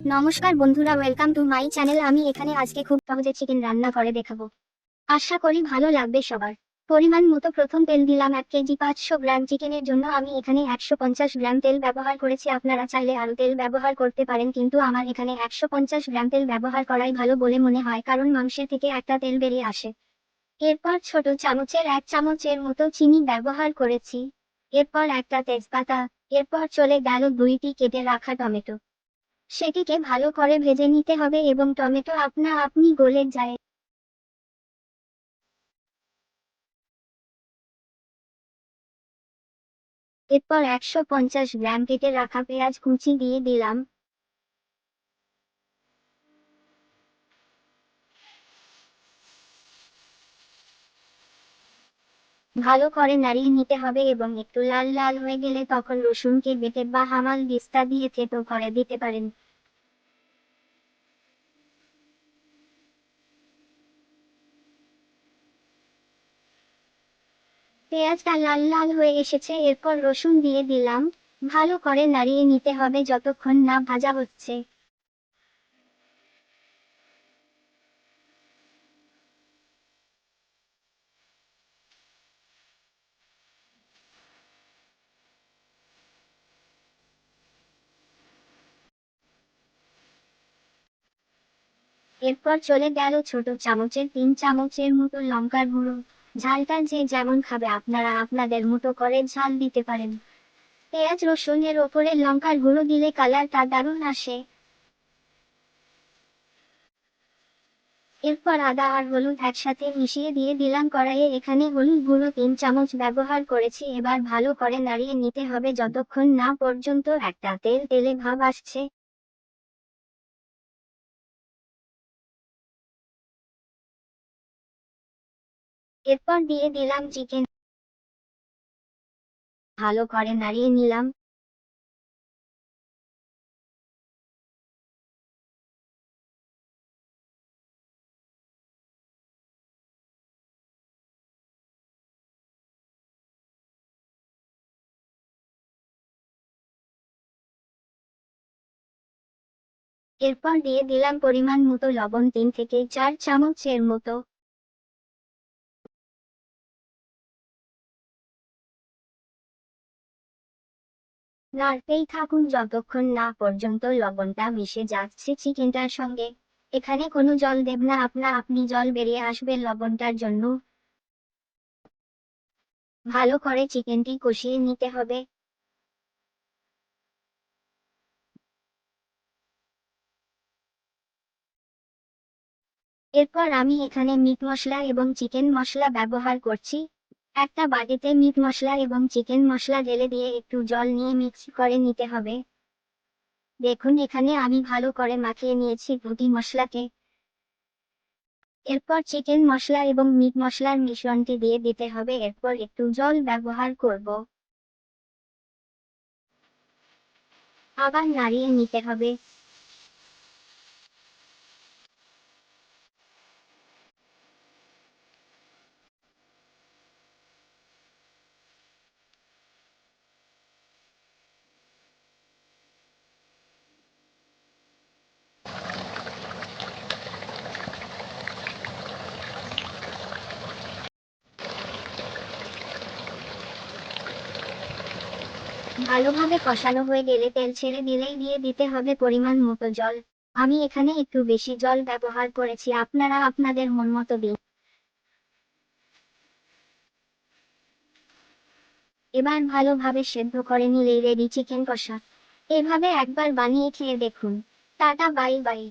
নমস্কার বন্ধুরা, welcome to my channel. আমি এখানে আজকে খুব সহজে চিকেন রান্না করে দেখাবো। আশা করি ভালো লাগবে সবার। পরিমাণ মতো প্রথম তেল দিলাম 1 কেজি। 500 গ্রাম চিকেনের জন্য আমি এখানে 150 গ্রাম তেল ব্যবহার করেছি। আপনারা চাইলে আরও তেল ব্যবহার করতে পারেন, কিন্তু আমার এখানে 150 গ্রাম তেল ব্যবহার করাই ভালো বলে মনে হয়, কারণ মাংসের থেকে একটা তেল বেরিয়ে আসে। এরপর ছোট চামচের 1 চামচের মতো চিনি ব্যবহার করেছি। এরপর একটা তেজপাতা। এরপর চলে গেল 2টি কেটে রাখা টমেটো। সেটিকে ভালো করে ভেজে নিতে হবে এবং টমেটো আপনা আপনি গলে যায়। এরপর 150 গ্রাম কেটে রাখা পেঁয়াজ কুচি দিয়ে দিলাম। ভালো করে নাড়িয়ে নিতে হবে এবং একটু লাল লাল হয়ে গেলে তখন রসুনকে বেটে বা হামাল দিস্তা দিয়ে থেতো করে দিতে পারেন। পেঁয়াজটা লাল লাল হয়ে এসেছে, এরপর রসুন দিয়ে দিলাম। ভালো করে নাড়িয়ে নিতে হবে যতক্ষণ না ভাজা হচ্ছে। এরপর চলে গেল ছোট চামচের 3 চামচের মতো লঙ্কার গুঁড়ো। ঝালটা যে যেমন খাবে আপনারা আপনাদের মতো করে ঝাল দিতে পারেন। পেঁয়াজ রসুনের ওপরে লঙ্কার গুঁড়ো দিলে কালারটা দারুণ আসে। এরপর আদা আর হলুদ একসাথে মিশিয়ে দিয়ে দিলাম কড়াইয়ে। এখানে হলুদ গুঁড়ো 3 চামচ ব্যবহার করেছি। এবার ভালো করে নাড়িয়ে নিতে হবে যতক্ষণ না পর্যন্ত একটা তেল তেলে ভাব আসছে। এরপর দিয়ে দিলাম চিকেন। ভালো করে নাড়িয়ে নিলাম। এরপর দিয়ে দিলাম পরিমাণ মতো লবণ, 3 থেকে 4 চামচের মতো। নাড়তেই থাকুন যতক্ষণ না পর্যন্ত লবণটা মিশে যাচ্ছে চিকেনটার সঙ্গে। এখানে কোনো জল দেব না, আপনা আপনি জল বেরিয়ে আসবে লবণটার জন্য। ভালো করে চিকেনটি কষিয়ে নিতে হবে। এরপর আমি এখানে মিট মশলা এবং চিকেন মশলা ব্যবহার করছি। একটা বাটিতে মিট মশলা এবং চিকেন মশলা ঢেলে দিয়ে একটু জল নিয়ে মিক্স করে নিতে হবে। দেখুন এখানে আমি ভালো করে মাখিয়ে নিয়েছি দুটি মশলাকে। এরপর চিকেন মশলা এবং মিট মশলার মিশ্রণটি দিয়ে দিতে হবে। এরপর একটু জল ব্যবহার করব। আবার নাড়িয়ে নিতে হবে। ভালোভাবে কষানো হয়ে গেলে তেল ছেড়ে দিলেই দিয়ে দিতে হবে পরিমাণ মতো জল। আমি এখানে একটু বেশি জল ব্যবহার করেছি, আপনারা আপনাদের মন মতো দিন। এবার ভালোভাবে সেদ্ধ করে নিলেই রেডি চিকেন কষা। এভাবে একবার বানিয়ে খেয়ে দেখুন। Tata, bye bye.